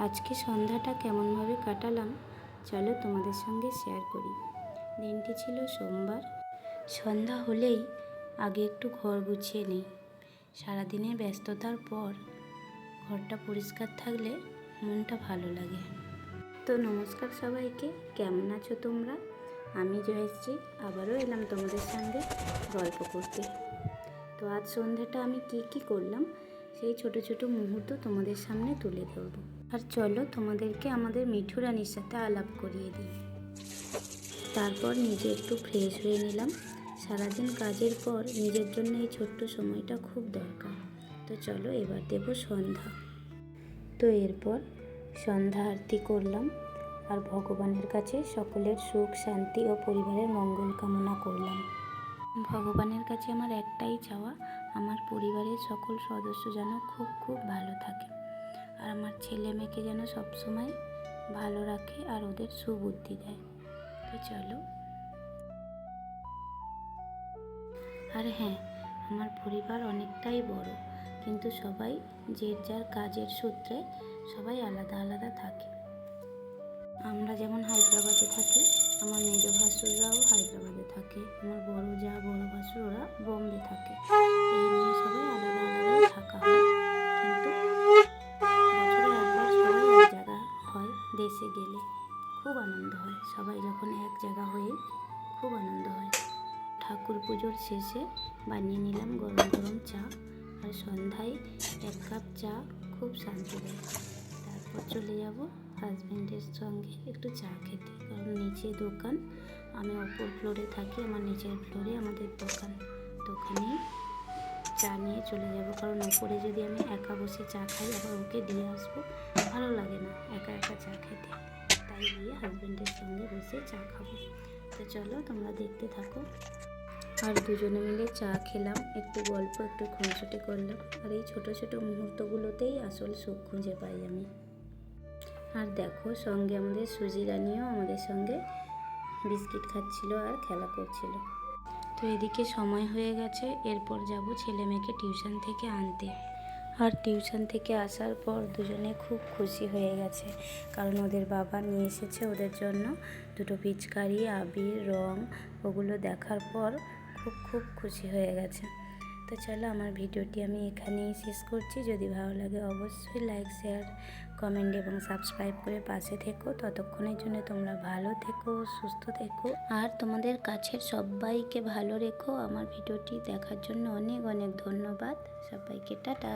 আজকে সন্ধ্যাটা কেমনভাবে কাটালাম চলো তোমাদের সঙ্গে শেয়ার করি। দিনটি ছিল সোমবার। সন্ধ্যা হলেই আগে একটু ঘর গুছিয়ে নিই। সারাদিনের ব্যস্ততার পর ঘরটা পরিষ্কার থাকলে মনটা ভালো লাগে। তো নমস্কার সবাইকে, কেমন আছো তোমরা? আমি জয়শ্রী আবারও এলাম তোমাদের সঙ্গে গল্প করতে। তো আজ সন্ধ্যাটা আমি কি করলাম সেই ছোট ছোট মুহূর্ত তোমাদের সামনে তুলে ধরবো। আর চলো তোমাদেরকে আমাদের মিঠু রানীর সাথে আলাপ করিয়ে দিই। তারপর নিজে একটু ফ্রেশ হয়ে নিলাম। সারাদিন কাজের পর নিজের জন্য এই ছোট্ট সময়টা খুব দরকার। তো চলো এবার দেব সন্ধ্যা। তো এরপর সন্ধ্যা আরতি করলাম আর ভগবানের কাছে সকলের সুখ শান্তি ও পরিবারের মঙ্গল কামনা করলাম। ভগবানের কাছে আমার একটাই চাওয়া, আমার পরিবারের সকল সদস্য যেন খুব ভালো থাকে আর আমার ছেলে মেয়েকে যেন সবসময় ভালো রাখে আর ওদের সুবুদ্ধি দেয়। তো চলো। আর হ্যাঁ, আমার পরিবার অনেকটাই বড়, কিন্তু সবাই যে যার কাজের সূত্রে সবাই আলাদা আলাদা থাকে। আমরা যেমন হায়দ্রাবাদে থাকি, আমার মেজ ভাসুররাও হায়দ্রাবাদে থাকে, আমার বড় যা বড় ভাসুর ওরা বোম্বে থাকে। এই নিয়ে সবাই আলাদা আলাদাই থাকা হয়, কিন্তু বছরে একবার সবাই এক জায়গা হয়। দেশে গেলে খুব আনন্দ হয়, সবাই যখন এক জায়গা হয়ে খুব আনন্দ হয়। ঠাকুর পুজোর শেষে বানিয়ে নিলাম গরম গরম চা, আর সন্ধ্যায় 1 কাপ চা খুব শান্তি দেয়। তারপর চলে যাব হাজব্যান্ডের সঙ্গে একটু চা খেতে, কারণ নিচে দোকান, আমি ওপর ফ্লোরে থাকি, আমার নিচের ফ্লোরে আমাদের দোকান। দোকানেই চা নিয়ে চলে যাব, কারণ ওপরে যদি আমি একা বসে চা খাই আবার ওকে দিয়ে আসবো, ভালো লাগে না একা একা চা খেতে। তাই গিয়ে হাজব্যান্ডের সঙ্গে বসে চা খাবো। তো চলো তোমরা দেখতে থাকো। আর দুজনে মিলে চা খেলাম, একটু গল্প একটু খুনসুটি করলাম, আর এই ছোট ছোট মুহূর্তগুলোতেই আসল সুখ খুঁজে পাই আমি। আর দেখো, সঙ্গে আমাদের সুজি রানীও আমাদের সঙ্গে বিস্কিট খাচ্ছিল আর খেলা করছিল। তো এদিকে সময় হয়ে গেছে, এরপর যাব ছেলে মেয়েকে টিউশন থেকে আনতে। আর টিউশন থেকে আসার পর দুজনে খুব খুশি হয়ে গেছে, কারণ ওদের বাবা নিয়ে এসেছে ওদের জন্য 2টো পিচকারি, আবির, রং। ওগুলো দেখার পর খুব খুশি হয়ে গেছে। তো চলো, আমার ভিডিওটি আমি এখানেই শেষ করছি। যদি ভালো লাগে অবশ্যই লাইক, শেয়ার, কমেন্ট এবং সাবস্ক্রাইব করে পাশে থেকো। ততক্ষণের জন্য তোমরা ভালো থেকো, সুস্থ থেকো, আর তোমাদের কাছের সবাইকে ভালো রেখো। আমার ভিডিওটি দেখার জন্য অনেক ধন্যবাদ সবাইকে। টাটা।